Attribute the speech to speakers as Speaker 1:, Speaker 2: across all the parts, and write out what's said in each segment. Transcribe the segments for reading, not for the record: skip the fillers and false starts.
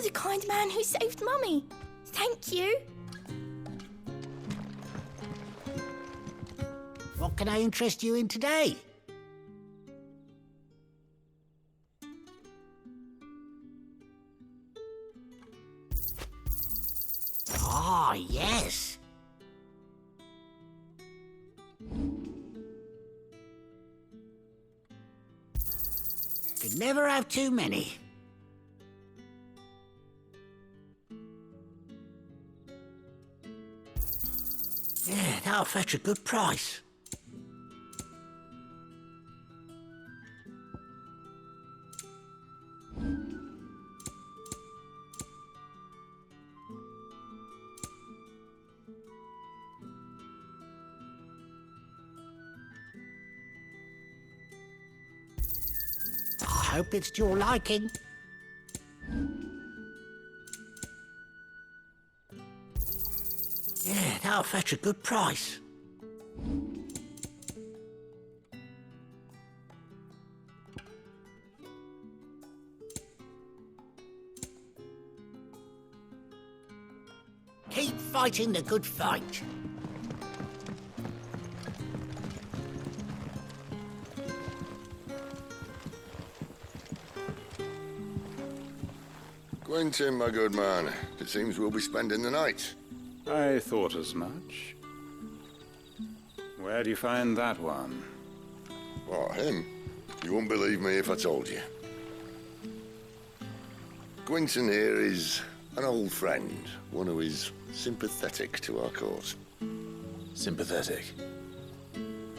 Speaker 1: You're the kind man who saved Mummy. Thank you.
Speaker 2: What can I interest you in today? Ah, yes. Could never have too many. Yeah, that'll fetch a good price. I hope it's to your liking. Yeah, that'll fetch a good price. Keep fighting the good fight.
Speaker 3: Quentin, my good man, it seems we'll be spending the night.
Speaker 4: I thought as much. Where do you find that one?
Speaker 3: What, him? You wouldn't believe me if I told you. Quentin here is an old friend, one who is sympathetic to our cause.
Speaker 5: Sympathetic.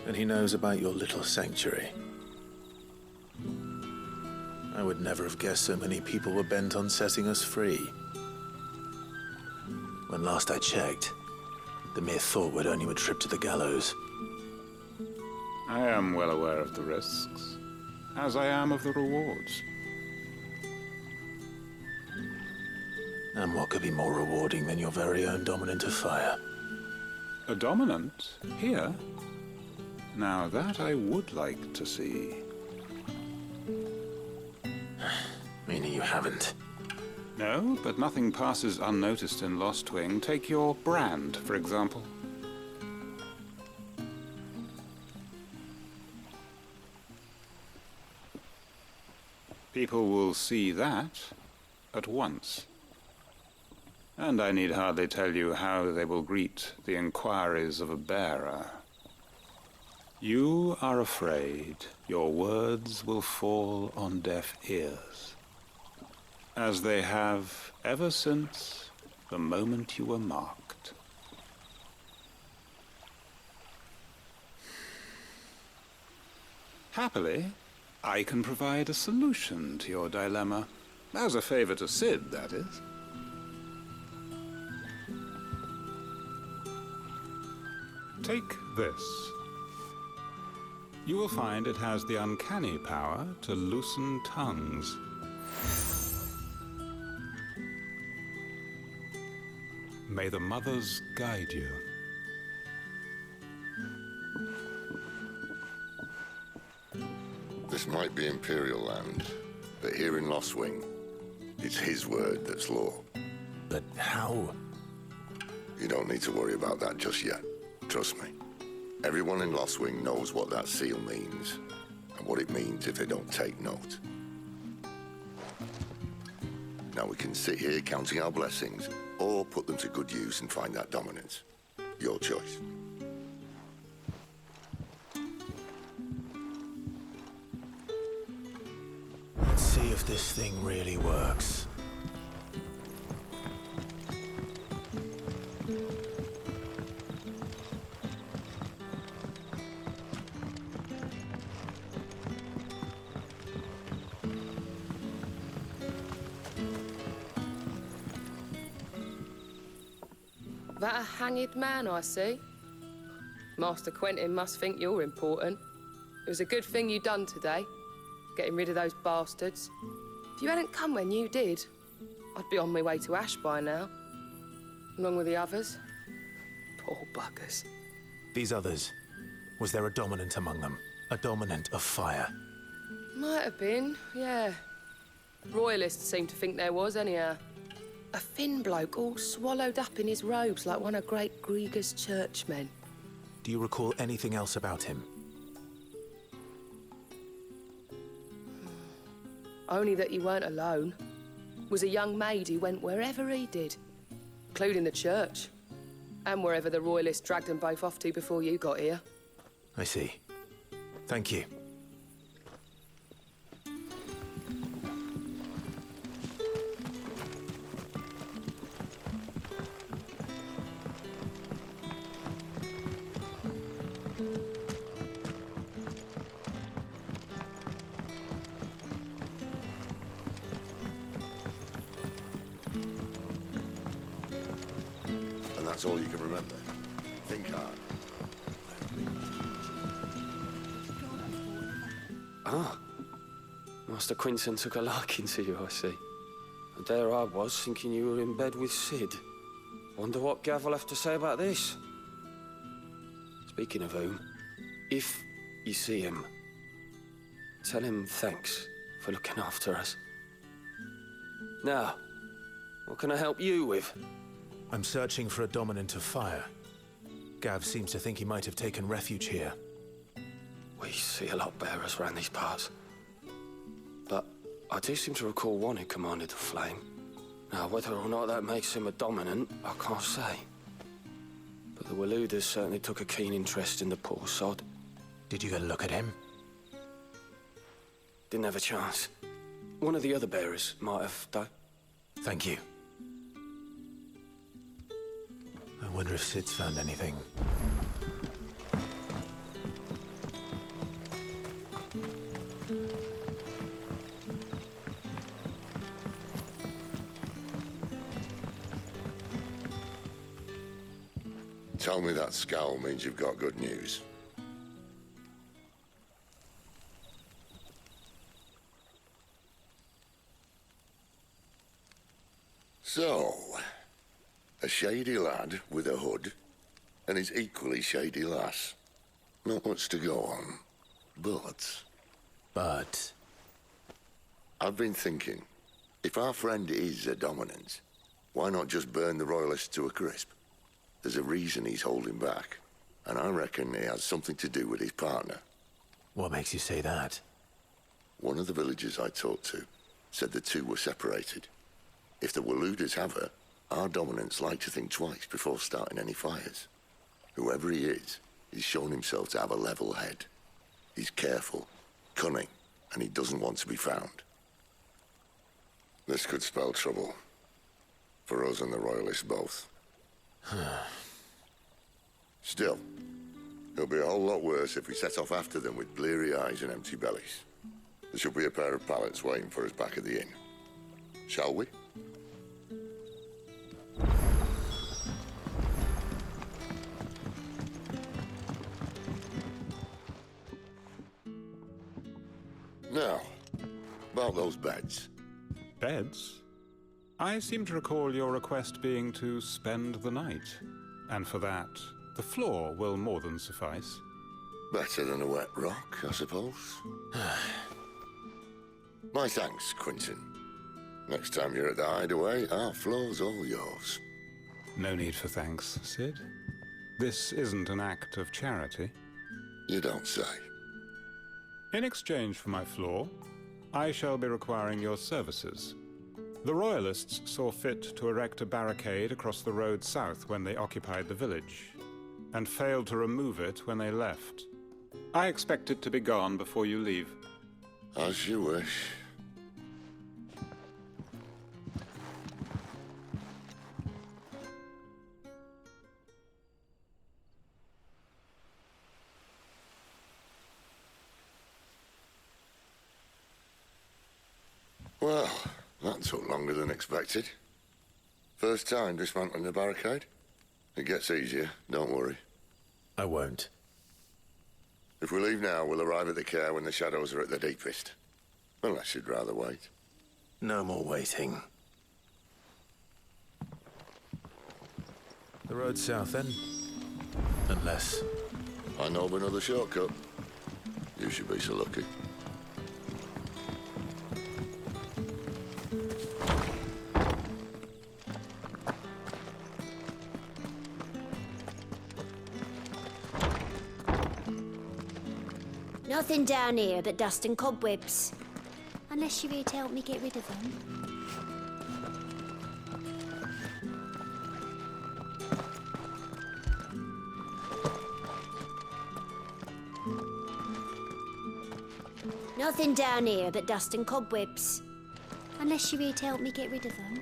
Speaker 5: And he knows about your little sanctuary. I would never have guessed so many people were bent on setting us free. When last I checked, the mere thought would earn you a trip to the gallows.
Speaker 4: I am well aware of the risks, as I am of the rewards.
Speaker 5: And what could be more rewarding than your very own dominant of fire?
Speaker 4: A dominant? Here? Now that I would like to see.
Speaker 5: Meaning you haven't.
Speaker 4: No, but nothing passes unnoticed in Lost Wing. Take your brand, for example. People will see that at once. And I need hardly tell you how they will greet the inquiries of a bearer. You are afraid your words will fall on deaf ears, as they have ever since the moment you were marked. Happily, I can provide a solution to your dilemma. As a favor to Sid, that is. Take this. You will find it has the uncanny power to loosen tongues. May the mothers guide you.
Speaker 3: This might be Imperial land, but here in Lost Wing, it's his word that's law.
Speaker 5: But how?
Speaker 3: You don't need to worry about that just yet. Trust me. Everyone in Lost Wing knows what that seal means, and what it means if they don't take note. Now we can sit here counting our blessings, or put them to good use and find that dominance. Your choice.
Speaker 5: Let's see if this thing really works.
Speaker 6: That a hanged man I see? Master Quentin must think you're important. It was a good thing you done today, getting rid of those bastards. If you hadn't come when you did, I'd be on my way to Ash by now, along with the others. Poor buggers.
Speaker 5: These others, was there a dominant among them? A dominant of fire?
Speaker 6: Might have been, yeah. Royalists seem to think there was, anyhow. A thin bloke all swallowed up in his robes like one of great Grieger's churchmen.
Speaker 5: Do you recall anything else about him?
Speaker 6: Only that he weren't alone. Was a young maid who went wherever he did, including the church, and wherever the royalists dragged them both off to before you got here.
Speaker 5: I see. Thank you.
Speaker 3: And that's all you can remember. Think hard.
Speaker 7: Ah. Master Quinton took a liking to you, I see. And there I was, thinking you were in bed with Sid. Wonder what Gav will have to say about this. Speaking of whom, if you see him, tell him thanks for looking after us. Now, what can I help you with?
Speaker 5: I'm searching for a dominant of fire. Gav seems to think he might have taken refuge here.
Speaker 7: We see a lot bearers around these parts. But I do seem to recall one who commanded the flame. Now, whether or not that makes him a dominant, I can't say. But the Waluders certainly took a keen interest in the poor sod.
Speaker 5: Did you get a look at him?
Speaker 7: Didn't have a chance. One of the other bearers might have, though.
Speaker 5: Thank you. I wonder if Sid's found anything.
Speaker 3: Tell me that scowl means you've got good news. So, a shady lad with a hood, and his equally shady lass. Not much to go on, but...
Speaker 5: But...
Speaker 3: I've been thinking, if our friend is a dominant, why not just burn the royalists to a crisp? There's a reason he's holding back, and I reckon he has something to do with his partner.
Speaker 5: What makes you say that?
Speaker 3: One of the villagers I talked to said the two were separated. If the Waluders have her, our dominants like to think twice before starting any fires. Whoever he is, he's shown himself to have a level head. He's careful, cunning, and he doesn't want to be found. This could spell trouble. For us and the royalists both. Still, it'll be a whole lot worse if we set off after them with bleary eyes and empty bellies. There should be a pair of pallets waiting for us back at the inn. Shall we? Now, about those beds.
Speaker 4: Beds? I seem to recall your request being to spend the night. And for that, the floor will more than suffice.
Speaker 3: Better than a wet rock, I suppose. My thanks, Quinton. Next time you're at the hideaway, our floor's all yours.
Speaker 4: No need for thanks, Sid. This isn't an act of charity.
Speaker 3: You don't say.
Speaker 4: In exchange for my floor, I shall be requiring your services. The Royalists saw fit to erect a barricade across the road south when they occupied the village, and failed to remove it when they left. I expect it to be gone before you leave.
Speaker 3: As you wish. Well, that took longer than expected. First time dismantling the barricade? It gets easier, don't worry.
Speaker 5: I won't.
Speaker 3: If we leave now, we'll arrive at the care when the shadows are at their deepest. Unless you'd rather wait.
Speaker 5: No more waiting. The road south, then? Unless...
Speaker 3: I know of another shortcut. You should be so lucky.
Speaker 8: Nothing down here but dust and cobwebs. Unless you're here to help me get rid of them. Nothing down here but dust and cobwebs. Unless you're here to help me get rid of them.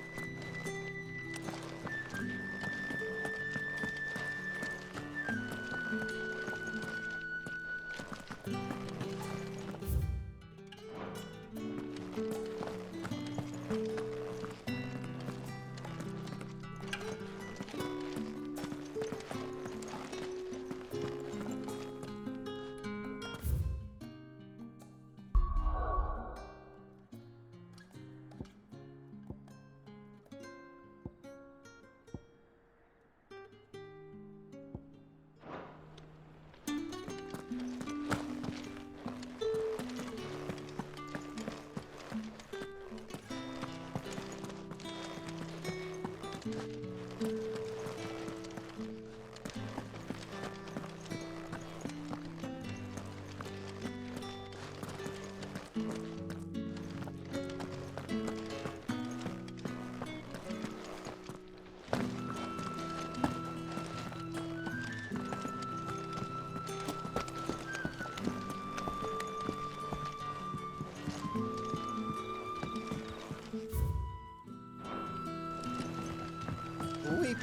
Speaker 2: Weep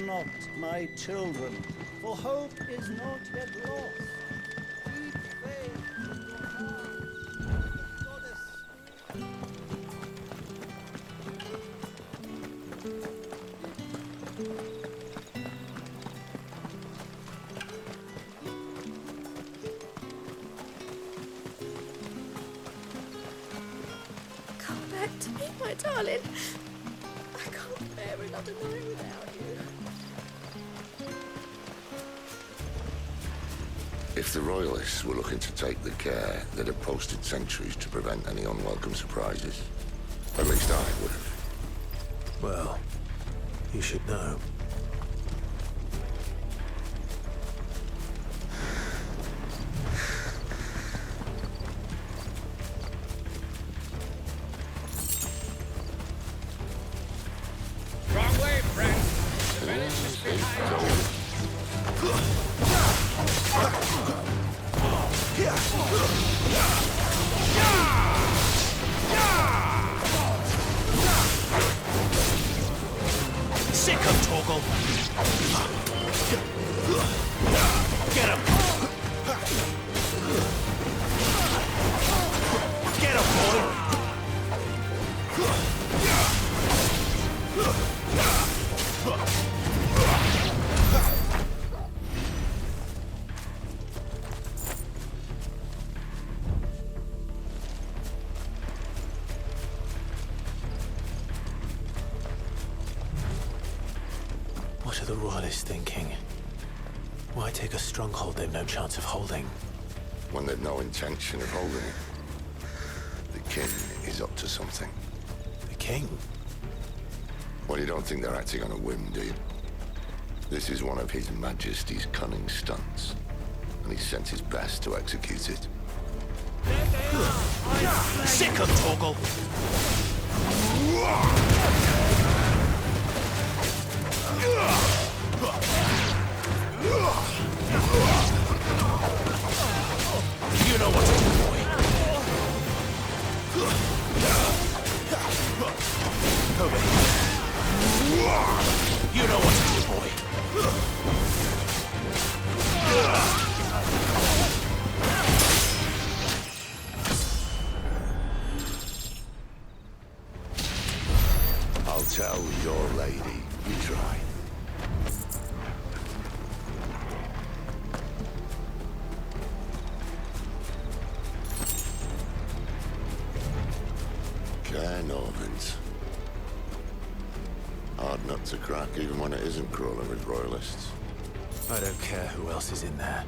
Speaker 2: not, my children, for hope is not yet lost. Keep faith in your heart. The goddess.
Speaker 1: Come back to me, my darling. I can't bear another night without you.
Speaker 3: If the Royalists were looking to take the care that had posted sentries to prevent any unwelcome surprises, at least I would have.
Speaker 5: Well, you should know.
Speaker 9: Wrong way, friend. The village is behind you.
Speaker 5: Sick of Torgal! Get him! Get him, boy! What are the Royalists thinking? Why take a stronghold they've no chance of holding?
Speaker 3: When they've no intention of holding it. The king is up to something.
Speaker 5: The king?
Speaker 3: Well, you don't think they're acting on a whim, do you? This is one of His Majesty's cunning stunts, and he's sent his best to execute it.
Speaker 5: Sick of Torgal! You know what to do, boy. Over here. You know what to do, boy.
Speaker 3: I'll tell your lady you tried. Norvins. Hard nut to crack, even when it isn't crawling with Royalists.
Speaker 5: I don't care who else is in there.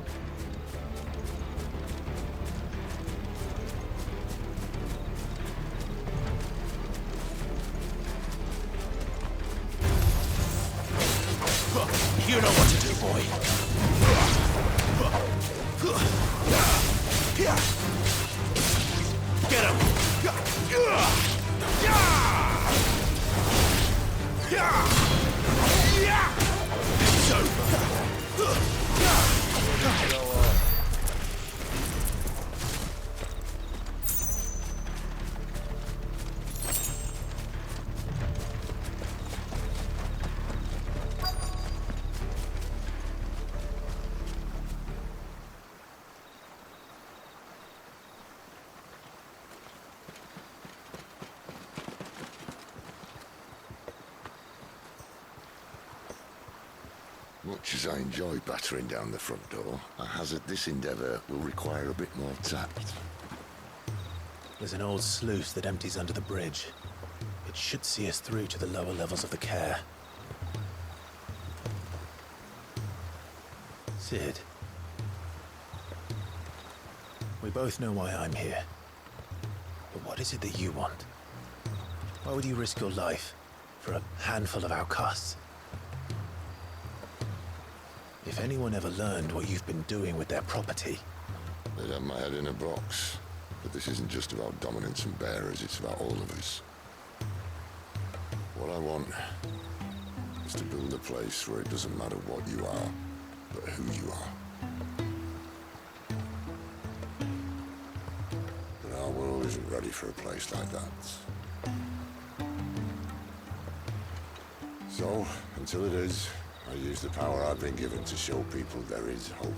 Speaker 5: You know what to do, boy. Get him! It's over.
Speaker 3: Much as I enjoy battering down the front door, I hazard this endeavour will require a bit more tact.
Speaker 5: There's an old sluice that empties under the bridge. It should see us through to the lower levels of the care. Sid. We both know why I'm here. But what is it that you want? Why would you risk your life for a handful of outcasts? If anyone ever learned what you've been doing with their property...
Speaker 3: They'd have my head in a box. But this isn't just about dominance and bearers, it's about all of us. What I want is to build a place where it doesn't matter what you are, but who you are. But our world isn't ready for a place like that. So, until it is, I use the power I've been given to show people there is hope.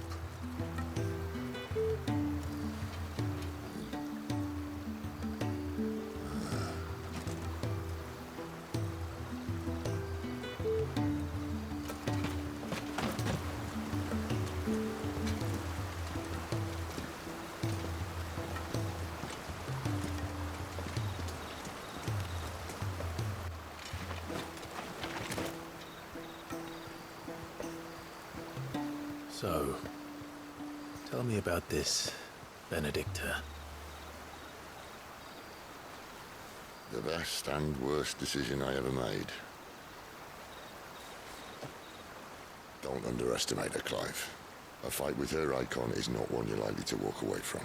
Speaker 5: So, tell me about this, Benedicta.
Speaker 3: The best and worst decision I ever made. Don't underestimate her, Clive. A fight with her icon is not one you're likely to walk away from.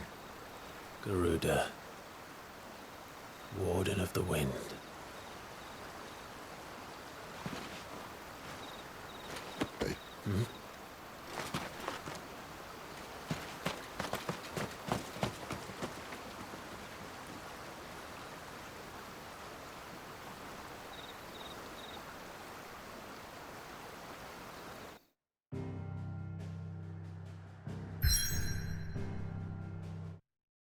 Speaker 5: Garuda. Warden of the Wind.
Speaker 3: Hey?
Speaker 5: Hmm?